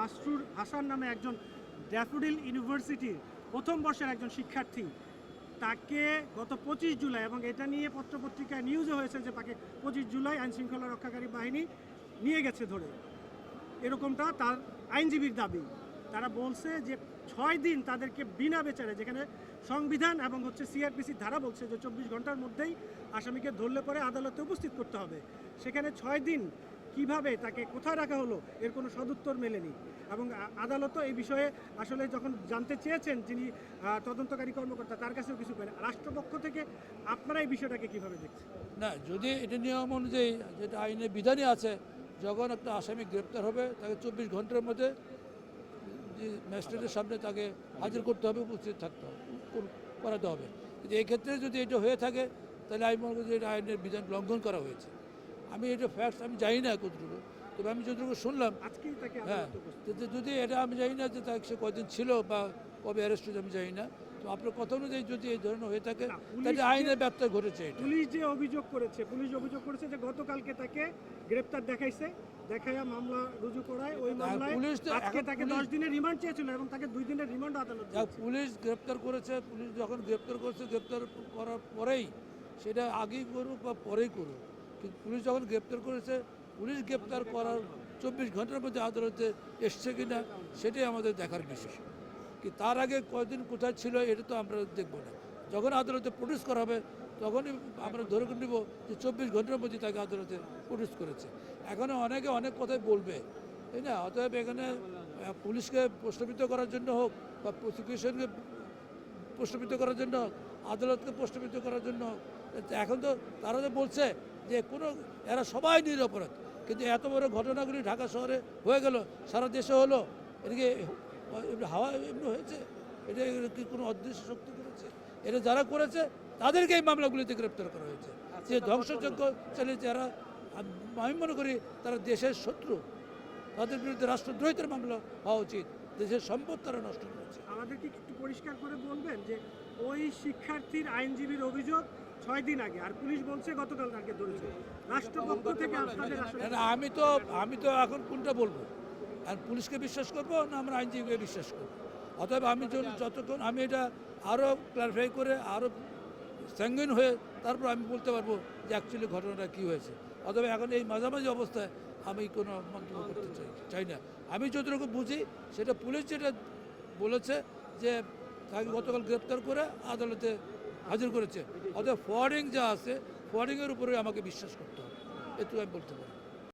মাসরুর হাসান নামে একজন ড্যাফোডিল ইউনিভার্সিটির প্রথম বর্ষের একজন শিক্ষার্থী, তাকে গত 25 জুলাই, এবং এটা নিয়ে পত্রপত্রিকায় নিউজে হয়েছে যে তাকে 25 জুলাই আইনশৃঙ্খলা রক্ষাকারী বাহিনী নিয়ে গেছে ধরে, এরকমটা তার আইনজীবীর দাবি। তারা বলছে যে 6 দিন তাদেরকে বিনা বিচারে, যেখানে সংবিধান এবং সিআরপিসির ধারা বলছে যে 24 ঘন্টার মধ্যেই আসামিকে ধরলে পরে আদালতে উপস্থিত করতে হবে, সেখানে 6 দিন কিভাবে তাকে কোথায় রাখা হলো এর কোনো সদুত্তর মেলেনি। এবং আদালতও এই বিষয়ে আসলে যখন জানতে চেয়েছেন যিনি তদন্তকারী কর্মকর্তা, তার কাছেও কিছু পারেন। রাষ্ট্রপক্ষ থেকে আপনারা এই বিষয়টাকে কিভাবে দেখছেন? না, যদি এটা নিয়ম অনুযায়ী যেটা আইনের বিধানই আছে, যখন একটা আসামি গ্রেপ্তার হবে তাকে 24 ঘন্টার মধ্যে যে ম্যাজিস্ট্রেটের সামনে তাকে হাজির করতে হবে, উপস্থিত থাকতে হবে, করাতে হবে। কিন্তু এই ক্ষেত্রে যদি এটা হয়ে থাকে তাহলে আমি মনে করি যে এটা আইনের বিধান লঙ্ঘন করা হয়েছে। আমি এটা ফ্যাক্টস আমি জানি না কতটুকু, তবে আমি যতটুকু শুনলাম, আজকেই তাকে হ্যাঁ, যদি এটা আমি জানি না যে তাকে সে কদিন ছিল বা কবে অ্যারেস্ট হয়েছে আমি জানি না। তো আপনার কথা অনুযায়ী যদি এই ধরনের হয়ে থাকে তাহলে আইনের ব্যত্যয় ঘটেছে। পুলিশ যে অভিযোগ করেছে যে গতকালকে তাকে গ্রেপ্তার দেখাইয়া মামলা রুজু করায়, ওই মামলায় আজকে তাকে 10 দিনের রিমান্ড চেয়েছিল এবং তাকে 2 দিনের রিমান্ড আদালত দিয়েছে। পুলিশ গ্রেপ্তার করেছে, পুলিশ যখন গ্রেপ্তার করেছে, গ্রেপ্তার করার পরেই সেটা আগেই করুক বা পরেই করুক, কিন্তু পুলিশ যখন গ্রেপ্তার করেছে, পুলিশ গ্রেপ্তার করার 24 ঘন্টার মধ্যে আদালতে এসছে কিনা সেটাই আমাদের দেখার বিষয়। কি তার আগে কয়দিন কোথায় ছিল এটা তো আমরা দেখবো না। যখন আদালতে প্রডিউস করা হবে তখনই আমরা ধরে নেব যে 24 ঘন্টার মধ্যে তাকে আদালতে প্রডিউস করেছে। এখনও অনেকে অনেক কথাই বলবে, তাই না? অতএব এখানে পুলিশকে প্রশ্নবিদ্ধ করার জন্য হোক বা প্রসিকিউশনকে প্রশ্নবিদ্ধ করার জন্য হোক, আদালতকে প্রশ্নবিদ্ধ করার জন্য হোক, এখন তো তারা তো বলছে যে এরা সবাই নিরপরাধ, কিন্তু এত বড় ঘটনাগুলি ঢাকা শহরে হয়ে গেল, সারা দেশে হলো, এদিকে হাওয়া এমনি হয়েছে, এটা কি কোনো অদৃশ্য শক্তি করেছে? এটা যারা করেছে তাদেরকে এই মামলাগুলিতে গ্রেপ্তার করা হয়েছে। যে ধ্বংসযজ্ঞ চালিয়েছে যারা, আমি মনে করি তারা দেশের শত্রু, তাদের বিরুদ্ধে রাষ্ট্রদ্রোহিতার মামলা হওয়া উচিত। দেশের সম্পদ তারা নষ্ট করেছে। আমাদেরকে একটু পরিষ্কার করে বলবেন যে ওই শিক্ষার্থীর আইনজীবীর অভিযোগ 6 দিন আগে, আর পুলিশ বলছে গতকাল তাকে ধরেছে, রাষ্ট্রপক্ষ থেকে আপনাদের আসলে আমি তো এখন কোনটা বলবো? আর পুলিশকে বিশ্বাস করবো না আমরা আইনজীবীকে বিশ্বাস করবো? অতএব আমি যতক্ষণ আমি এটা আরও ক্লারিফাই করে আরও স্যাঙ্গুইন হয়ে তারপর আমি বলতে পারবো যে অ্যাকচুয়ালি ঘটনাটা কী হয়েছে। অতএব এখন এই মাঝামাঝি অবস্থায় আমি কোনো মন্তব্য করতে চাই না। আমি যতটুকু বুঝি সেটা পুলিশ যেটা বলেছে যে তাকে গতকাল গ্রেপ্তার করে আদালতে হাজির করেছে। অতএব ফরওয়ার্ডিং যা আছে, ফরওয়ার্ডিংয়ের উপরে আমাকে বিশ্বাস করতে হবে, এটুকু আমি বলতে পারি।